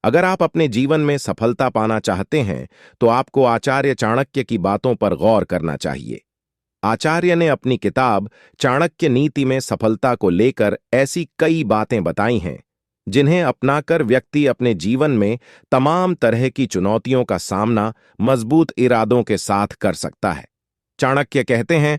अगर आप अपने जीवन में सफलता पाना चाहते हैं तो आपको आचार्य चाणक्य की बातों पर गौर करना चाहिए। आचार्य ने अपनी किताब चाणक्य नीति में सफलता को लेकर ऐसी कई बातें बताई हैं जिन्हें अपनाकर व्यक्ति अपने जीवन में तमाम तरह की चुनौतियों का सामना मजबूत इरादों के साथ कर सकता है। चाणक्य कहते हैं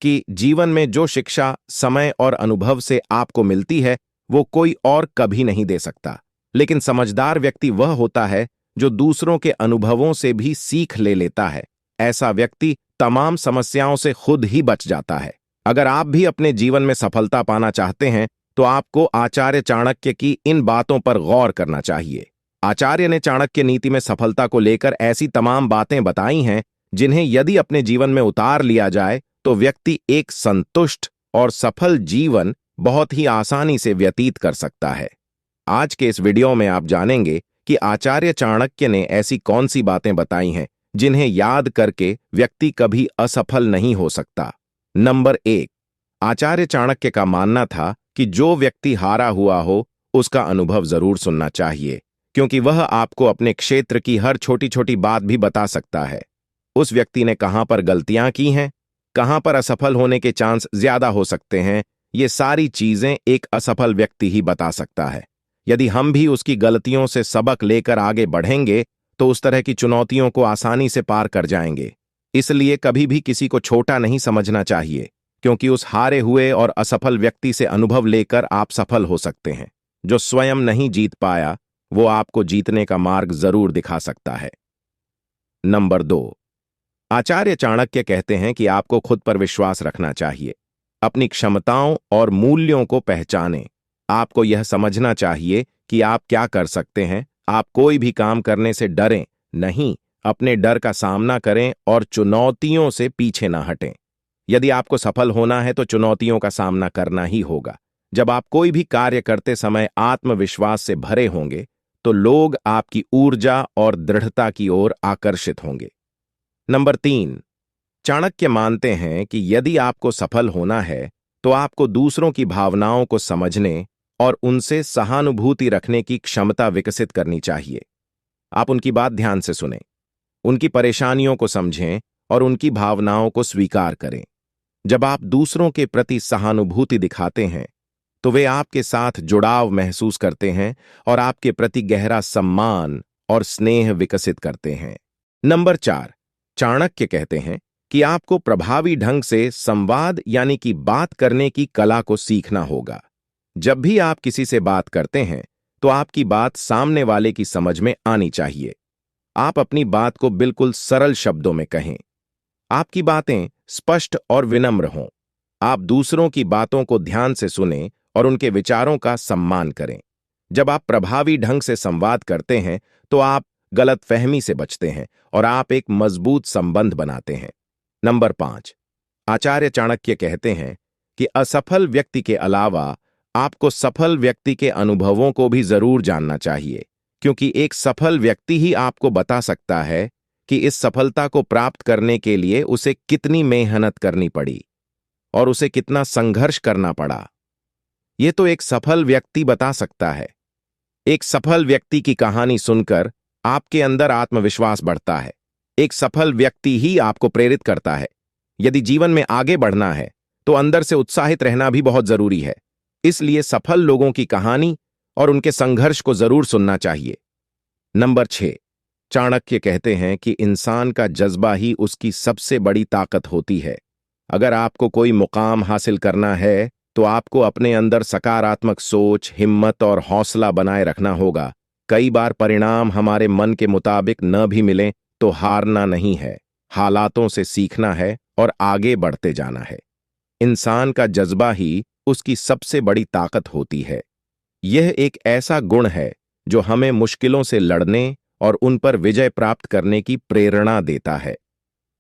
कि जीवन में जो शिक्षा समय और अनुभव से आपको मिलती है वो कोई और कभी नहीं दे सकता, लेकिन समझदार व्यक्ति वह होता है जो दूसरों के अनुभवों से भी सीख ले लेता है। ऐसा व्यक्ति तमाम समस्याओं से खुद ही बच जाता है। अगर आप भी अपने जीवन में सफलता पाना चाहते हैं तो आपको आचार्य चाणक्य की इन बातों पर गौर करना चाहिए। आचार्य ने चाणक्य नीति में सफलता को लेकर ऐसी तमाम बातें बताई हैं जिन्हें यदि अपने जीवन में उतार लिया जाए तो व्यक्ति एक संतुष्ट और सफल जीवन बहुत ही आसानी से व्यतीत कर सकता है। आज के इस वीडियो में आप जानेंगे कि आचार्य चाणक्य ने ऐसी कौन सी बातें बताई हैं जिन्हें याद करके व्यक्ति कभी असफल नहीं हो सकता। नंबर 1, आचार्य चाणक्य का मानना था कि जो व्यक्ति हारा हुआ हो उसका अनुभव जरूर सुनना चाहिए, क्योंकि वह आपको अपने क्षेत्र की हर छोटी छोटी बात भी बता सकता है। उस व्यक्ति ने कहां पर गलतियां की हैं, कहां पर असफल होने के चांस ज्यादा हो सकते हैं, ये सारी चीजें एक असफल व्यक्ति ही बता सकता है। यदि हम भी उसकी गलतियों से सबक लेकर आगे बढ़ेंगे तो उस तरह की चुनौतियों को आसानी से पार कर जाएंगे। इसलिए कभी भी किसी को छोटा नहीं समझना चाहिए, क्योंकि उस हारे हुए और असफल व्यक्ति से अनुभव लेकर आप सफल हो सकते हैं। जो स्वयं नहीं जीत पाया वो आपको जीतने का मार्ग जरूर दिखा सकता है। नंबर 2, आचार्य चाणक्य कहते हैं कि आपको खुद पर विश्वास रखना चाहिए। अपनी क्षमताओं और मूल्यों को पहचानें। आपको यह समझना चाहिए कि आप क्या कर सकते हैं। आप कोई भी काम करने से डरें नहीं, अपने डर का सामना करें और चुनौतियों से पीछे ना हटें। यदि आपको सफल होना है तो चुनौतियों का सामना करना ही होगा। जब आप कोई भी कार्य करते समय आत्मविश्वास से भरे होंगे तो लोग आपकी ऊर्जा और दृढ़ता की ओर आकर्षित होंगे। नंबर 3, चाणक्य मानते हैं कि यदि आपको सफल होना है तो आपको दूसरों की भावनाओं को समझने और उनसे सहानुभूति रखने की क्षमता विकसित करनी चाहिए। आप उनकी बात ध्यान से सुनें, उनकी परेशानियों को समझें और उनकी भावनाओं को स्वीकार करें। जब आप दूसरों के प्रति सहानुभूति दिखाते हैं तो वे आपके साथ जुड़ाव महसूस करते हैं और आपके प्रति गहरा सम्मान और स्नेह विकसित करते हैं। नंबर 4, चाणक्य कहते हैं कि आपको प्रभावी ढंग से संवाद यानी कि बात करने की कला को सीखना होगा। जब भी आप किसी से बात करते हैं तो आपकी बात सामने वाले की समझ में आनी चाहिए। आप अपनी बात को बिल्कुल सरल शब्दों में कहें। आपकी बातें स्पष्ट और विनम्र हों। आप दूसरों की बातों को ध्यान से सुनें और उनके विचारों का सम्मान करें। जब आप प्रभावी ढंग से संवाद करते हैं तो आप गलतफहमी से बचते हैं और आप एक मजबूत संबंध बनाते हैं। नंबर 5, आचार्य चाणक्य कहते हैं कि असफल व्यक्ति के अलावा आपको सफल व्यक्ति के अनुभवों को भी जरूर जानना चाहिए, क्योंकि एक सफल व्यक्ति ही आपको बता सकता है कि इस सफलता को प्राप्त करने के लिए उसे कितनी मेहनत करनी पड़ी और उसे कितना संघर्ष करना पड़ा। यह तो एक सफल व्यक्ति बता सकता है। एक सफल व्यक्ति की कहानी सुनकर आपके अंदर आत्मविश्वास बढ़ता है। एक सफल व्यक्ति ही आपको प्रेरित करता है। यदि जीवन में आगे बढ़ना है तो अंदर से उत्साहित रहना भी बहुत जरूरी है। इसलिए सफल लोगों की कहानी और उनके संघर्ष को जरूर सुनना चाहिए। नंबर 6, चाणक्य कहते हैं कि इंसान का जज्बा ही उसकी सबसे बड़ी ताकत होती है। अगर आपको कोई मुकाम हासिल करना है तो आपको अपने अंदर सकारात्मक सोच, हिम्मत और हौसला बनाए रखना होगा। कई बार परिणाम हमारे मन के मुताबिक न भी मिलें तो हारना नहीं है, हालातों से सीखना है और आगे बढ़ते जाना है। इंसान का जज्बा ही उसकी सबसे बड़ी ताकत होती है। यह एक ऐसा गुण है जो हमें मुश्किलों से लड़ने और उन पर विजय प्राप्त करने की प्रेरणा देता है।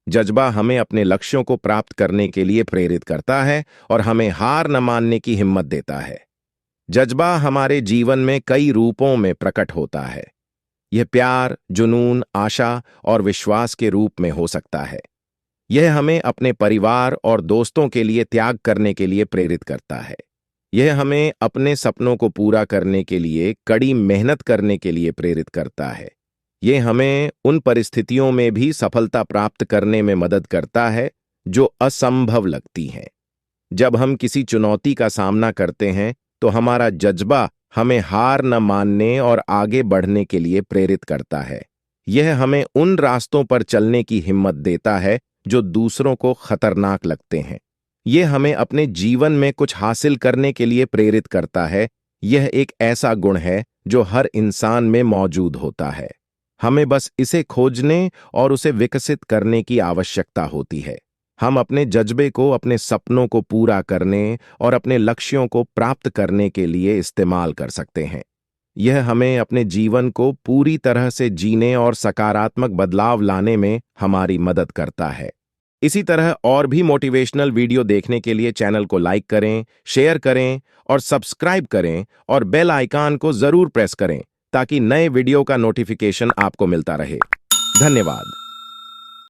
जज्बा हमें अपने लक्ष्यों को प्राप्त करने के लिए प्रेरित करता है और हमें हार न मानने की हिम्मत देता है। जज्बा हमारे जीवन में कई रूपों में प्रकट होता है। यह प्यार, जुनून, आशा और विश्वास के रूप में हो सकता है। यह हमें अपने परिवार और दोस्तों के लिए त्याग करने के लिए प्रेरित करता है। यह हमें अपने सपनों को पूरा करने के लिए कड़ी मेहनत करने के लिए प्रेरित करता है। यह हमें उन परिस्थितियों में भी सफलता प्राप्त करने में मदद करता है जो असंभव लगती हैं। जब हम किसी चुनौती का सामना करते हैं तो हमारा जज्बा हमें हार न मानने और आगे बढ़ने के लिए प्रेरित करता है। यह हमें उन रास्तों पर चलने की हिम्मत देता है जो दूसरों को खतरनाक लगते हैं। यह हमें अपने जीवन में कुछ हासिल करने के लिए प्रेरित करता है। यह एक ऐसा गुण है जो हर इंसान में मौजूद होता है। हमें बस इसे खोजने और उसे विकसित करने की आवश्यकता होती है। हम अपने जज्बे को अपने सपनों को पूरा करने और अपने लक्ष्यों को प्राप्त करने के लिए इस्तेमाल कर सकते हैं। यह हमें अपने जीवन को पूरी तरह से जीने और सकारात्मक बदलाव लाने में हमारी मदद करता है। इसी तरह और भी मोटिवेशनल वीडियो देखने के लिए चैनल को लाइक करें, शेयर करें और सब्सक्राइब करें और बेल आइकन को जरूर प्रेस करें ताकि नए वीडियो का नोटिफिकेशन आपको मिलता रहे। धन्यवाद।